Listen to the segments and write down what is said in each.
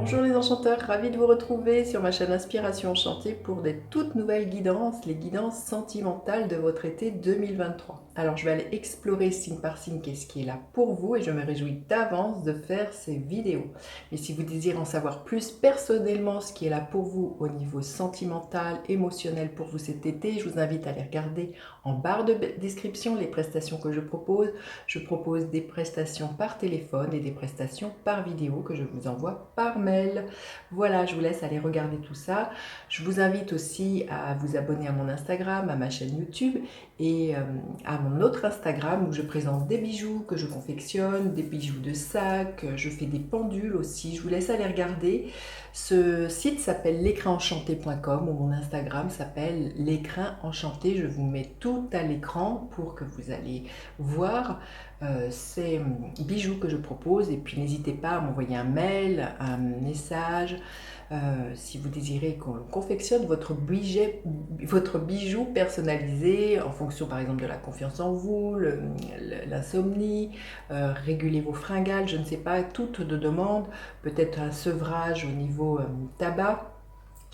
Bonjour les enchanteurs, ravi de vous retrouver sur ma chaîne Inspiration Enchantée pour des toutes nouvelles guidances, les guidances sentimentales de votre été 2023. Alors je vais aller explorer signe par signe qu'est-ce qui est là pour vous et je me réjouis d'avance de faire ces vidéos. Mais si vous désirez en savoir plus personnellement ce qui est là pour vous au niveau sentimental, émotionnel pour vous cet été, je vous invite à aller regarder en barre de description les prestations que je propose. Je propose des prestations par téléphone et des prestations par vidéo que je vous envoie par mail. Voilà, je vous laisse aller regarder tout ça. Je vous invite aussi à vous abonner à mon Instagram, à ma chaîne YouTube et à mon autre Instagram où je présente des bijoux que je confectionne, des bijoux de sac, je fais des pendules aussi. Je vous laisse aller regarder. Ce site s'appelle l'écrinenchanté.com ou mon Instagram s'appelle l'écrin enchanté. Je vous mets tout à l'écran pour que vous allez voir ces bijoux que je propose et puis n'hésitez pas à m'envoyer un mail, un message si vous désirez qu'on confectionne votre bijou personnalisé en fonction par exemple de la confiance en vous, l'insomnie, réguler vos fringales, je ne sais pas, toutes de demande, peut-être un sevrage au niveau tabac.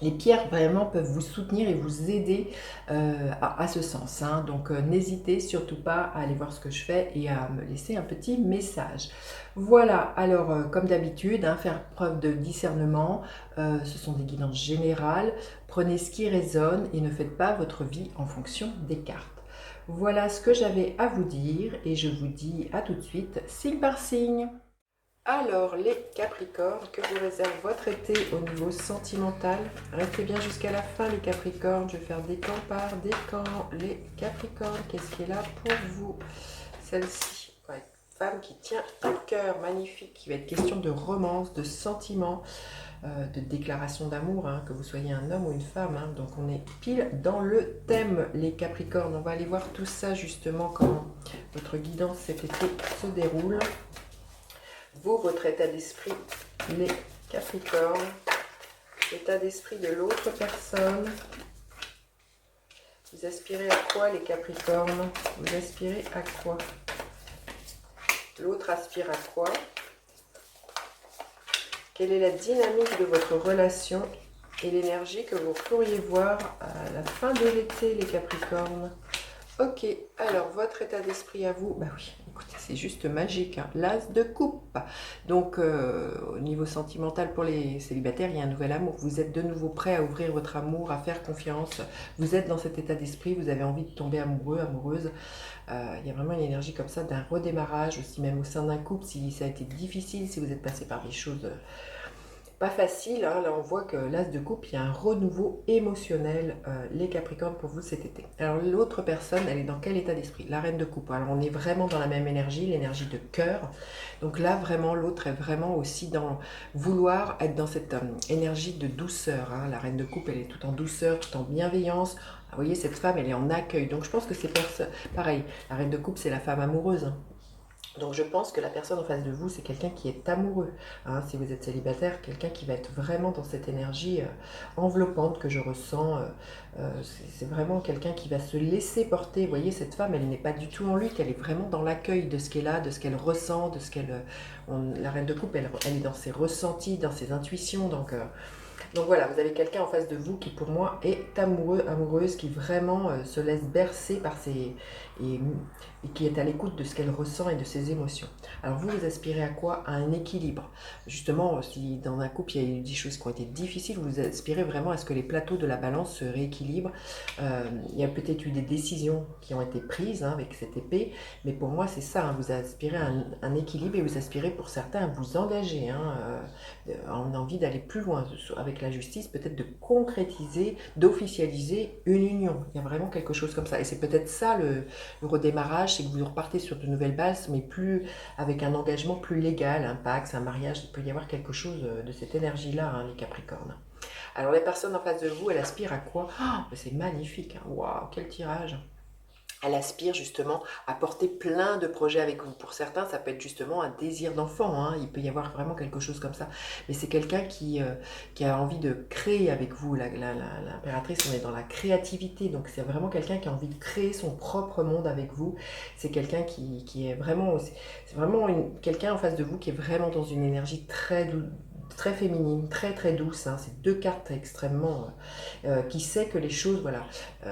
Les pierres vraiment peuvent vous soutenir et vous aider à ce sens, hein. Donc n'hésitez surtout pas à aller voir ce que je fais et à me laisser un petit message. Voilà, alors comme d'habitude, hein, faire preuve de discernement, ce sont des guidances générales. Prenez ce qui résonne et ne faites pas votre vie en fonction des cartes. Voilà ce que j'avais à vous dire et je vous dis à tout de suite, signe par signe. Alors, les Capricornes, que vous réserve votre été au niveau sentimental? Restez bien jusqu'à la fin, les Capricornes. Je vais faire des camps par des camps. Les Capricornes, qu'est-ce qui est là pour vous? Celle-ci, ouais, femme qui tient à cœur, magnifique, qui va être question de romance, de sentiments, de déclaration d'amour, hein, que vous soyez un homme ou une femme. Hein. Donc, on est pile dans le thème, les Capricornes. On va aller voir tout ça, justement, comment votre guidance cet été se déroule. Vous, votre état d'esprit, les Capricornes, l'état d'esprit de l'autre personne. Vous aspirez à quoi, les Capricornes? Vous aspirez à quoi? L'autre aspire à quoi? Quelle est la dynamique de votre relation et l'énergie que vous pourriez voir à la fin de l'été, les Capricornes? Ok, alors votre état d'esprit à vous, bah oui, écoutez, c'est juste magique, hein. L'as de coupe. Donc, au niveau sentimental pour les célibataires, il y a un nouvel amour. Vous êtes de nouveau prêt à ouvrir votre amour, à faire confiance. Vous êtes dans cet état d'esprit, vous avez envie de tomber amoureux, amoureuse. Il y a vraiment une énergie comme ça d'un redémarrage, aussi même au sein d'un couple, si ça a été difficile, si vous êtes passé par des choses pas facile, hein. Là on voit que l'as de coupe, il y a un renouveau émotionnel, les Capricornes, pour vous cet été. Alors l'autre personne, elle est dans quel état d'esprit? La reine de coupe. Alors on est vraiment dans la même énergie, l'énergie de cœur. Donc là vraiment l'autre est vraiment aussi dans vouloir être dans cette énergie de douceur, hein. La reine de coupe, elle est tout en douceur, tout en bienveillance. Vous voyez, cette femme, elle est en accueil. Donc je pense que c'est pareil. La reine de coupe, c'est la femme amoureuse, hein. Donc je pense que la personne en face de vous, c'est quelqu'un qui est amoureux, hein. Si vous êtes célibataire, quelqu'un qui va être vraiment dans cette énergie enveloppante que je ressens. C'est vraiment quelqu'un qui va se laisser porter. Vous voyez, cette femme, elle n'est pas du tout en lutte, elle est vraiment dans l'accueil de ce qu'elle a, de ce qu'elle ressent, de ce qu'elle... La reine de coupe, elle est dans ses ressentis, dans ses intuitions. Donc voilà, vous avez quelqu'un en face de vous qui pour moi est amoureux, amoureuse, qui vraiment se laisse bercer par et qui est à l'écoute de ce qu'elle ressent et de ses émotions. Alors vous, vous aspirez à quoi? À un équilibre. Justement, si dans un couple il y a eu des choses qui ont été difficiles, vous aspirez vraiment à ce que les plateaux de la balance se rééquilibrent. Il y a peut-être eu des décisions qui ont été prises, hein, avec cette épée, mais pour moi c'est ça, hein, vous aspirez à un équilibre et vous aspirez pour certains à vous engager, hein, on a envie d'aller plus loin avec la justice, peut-être de concrétiser, d'officialiser une union. Il y a vraiment quelque chose comme ça. Et c'est peut-être ça le redémarrage, c'est que vous repartez sur de nouvelles bases, mais plus avec un engagement plus légal, un pax, un mariage. Il peut y avoir quelque chose de cette énergie-là, hein, les Capricornes. Alors la personne en face de vous, elle aspire à quoi? Oh, c'est magnifique, hein. Waouh, quel tirage! Elle aspire justement à porter plein de projets avec vous. Pour certains, ça peut être justement un désir d'enfant, hein. Il peut y avoir vraiment quelque chose comme ça. Mais c'est quelqu'un qui a envie de créer avec vous. L'impératrice, on est dans la créativité. Donc c'est vraiment quelqu'un qui a envie de créer son propre monde avec vous. C'est quelqu'un qui est vraiment... C'est vraiment quelqu'un en face de vous qui est vraiment dans une énergie très très féminine, très très douce. Hein. C'est deux cartes extrêmement... qui sait que les choses, voilà,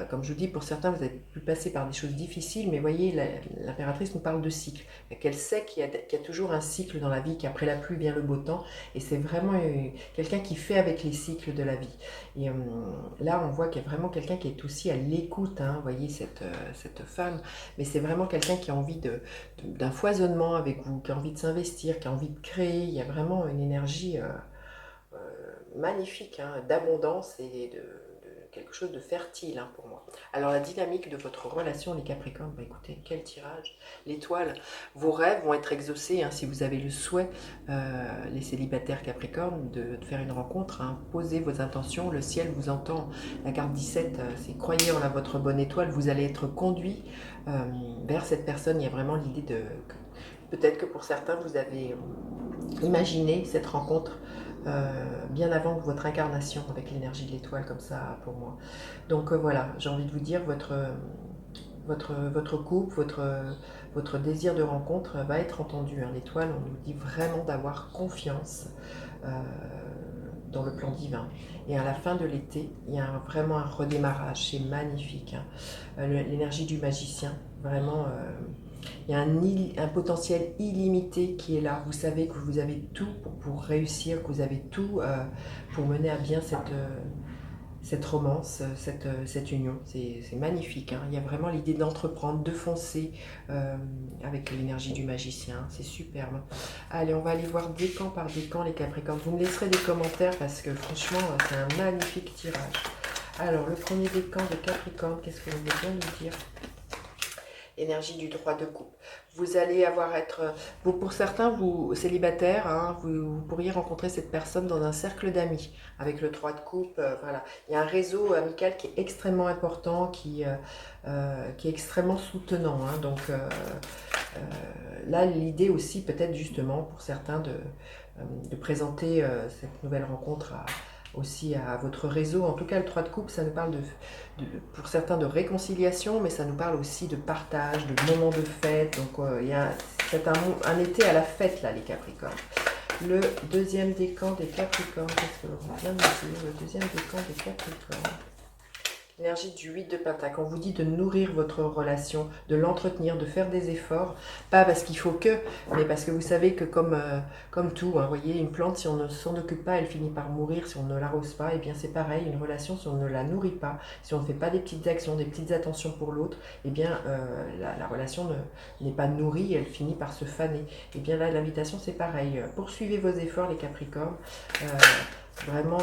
comme je vous dis, pour certains, vous avez pu passer par des choses difficiles, mais voyez, l'impératrice nous parle de cycle. Qu'elle sait qu'il y a toujours un cycle dans la vie, qu'après la pluie vient le beau temps, et c'est vraiment quelqu'un qui fait avec les cycles de la vie. Et là, on voit qu'il y a vraiment quelqu'un qui est aussi à l'écoute, hein, vous voyez, cette femme, mais c'est vraiment quelqu'un qui a envie d'un foisonnement avec vous, qui a envie de s'investir, qui a envie de créer. Il y a vraiment une énergie magnifique, hein, d'abondance et de quelque chose de fertile, hein, pour moi. Alors la dynamique de votre relation, les Capricornes, bah écoutez, quel tirage, l'étoile, vos rêves vont être exaucés, hein, si vous avez le souhait, les célibataires Capricornes, de faire une rencontre, hein, posez vos intentions, le ciel vous entend, la carte 17, c'est croyez en votre bonne étoile, vous allez être conduit vers cette personne. Il y a vraiment l'idée de... Peut-être que pour certains, vous avez imaginé cette rencontre bien avant votre incarnation avec l'énergie de l'étoile, comme ça pour moi. Donc voilà, j'ai envie de vous dire, votre couple, votre désir de rencontre va être entendu. Hein. L'étoile, on nous dit vraiment d'avoir confiance dans le plan divin. Et à la fin de l'été, il y a vraiment un redémarrage, c'est magnifique. Hein. L'énergie du magicien, vraiment... il y a un potentiel illimité qui est là. Vous savez que vous avez tout pour réussir, que vous avez tout pour mener à bien cette romance, cette union. C'est magnifique. Hein. Il y a vraiment l'idée d'entreprendre, de foncer avec l'énergie du magicien. C'est superbe. Allez, on va aller voir décan par décan les Capricornes. Vous me laisserez des commentaires parce que franchement, c'est un magnifique tirage. Alors, le premier décan de Capricorne, qu'est-ce que vous voulez bien nous dire ? Énergie du droit de couple. Vous allez pour certains, vous célibataires, hein, vous pourriez rencontrer cette personne dans un cercle d'amis, avec le droit de couple, voilà. Il y a un réseau amical qui est extrêmement important, qui est extrêmement soutenant. Hein, donc là, l'idée aussi, peut-être justement, pour certains, de présenter cette nouvelle rencontre aussi à votre réseau. En tout cas, le 3 de coupe, ça nous parle pour certains de réconciliation, mais ça nous parle aussi de partage, de moments de fête. Donc, c'est un été à la fête, là, les Capricornes. Le deuxième décan des Capricornes, qu'est-ce que l'on vient de dire? Le deuxième décan des Capricornes. L'énergie du 8 de Pentacle. On vous dit de nourrir votre relation, de l'entretenir, de faire des efforts. Pas parce qu'il faut que, mais parce que vous savez que comme tout, hein, voyez, une plante, si on ne s'en occupe pas, elle finit par mourir si on ne l'arrose pas. Et bien c'est pareil, une relation, si on ne la nourrit pas, si on ne fait pas des petites actions, des petites attentions pour l'autre, et bien la relation n'est pas nourrie, elle finit par se faner. Et bien là, l'invitation, c'est pareil. Poursuivez vos efforts, les Capricornes. Vraiment,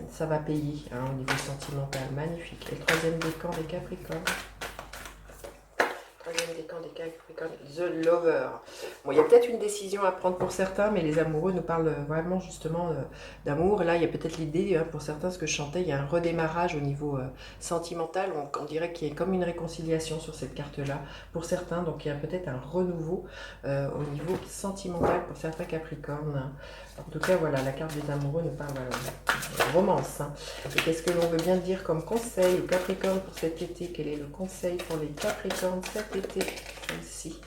ça va payer, hein, au niveau sentimental. Magnifique. Et le troisième décan des Capricornes. Troisième décan des Capricornes, The Lover. Bon, il y a peut-être une décision à prendre pour certains, mais les amoureux nous parlent vraiment justement d'amour. Là, il y a peut-être l'idée, hein, pour certains, ce que je chantais, il y a un redémarrage au niveau sentimental. On dirait qu'il y a comme une réconciliation sur cette carte-là pour certains. Donc, il y a peut-être un renouveau au niveau sentimental pour certains Capricornes. En tout cas, voilà, la carte des amoureux nous parle de romance. Hein. Et qu'est-ce que l'on veut bien dire comme conseil aux Capricornes pour cet été? Quel est le conseil pour les Capricornes cet été? Ici.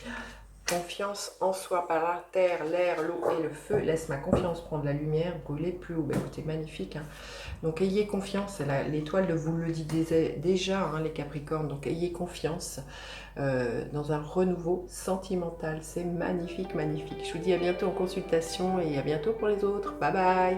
Confiance en soi par la terre, l'air, l'eau et le feu. Laisse ma confiance prendre la lumière, brûler plus haut. Ben, écoutez, magnifique. Hein. Donc, ayez confiance. L'étoile vous le dit déjà, hein, les Capricornes. Donc, ayez confiance dans un renouveau sentimental. C'est magnifique, magnifique. Je vous dis à bientôt en consultation et à bientôt pour les autres. Bye bye.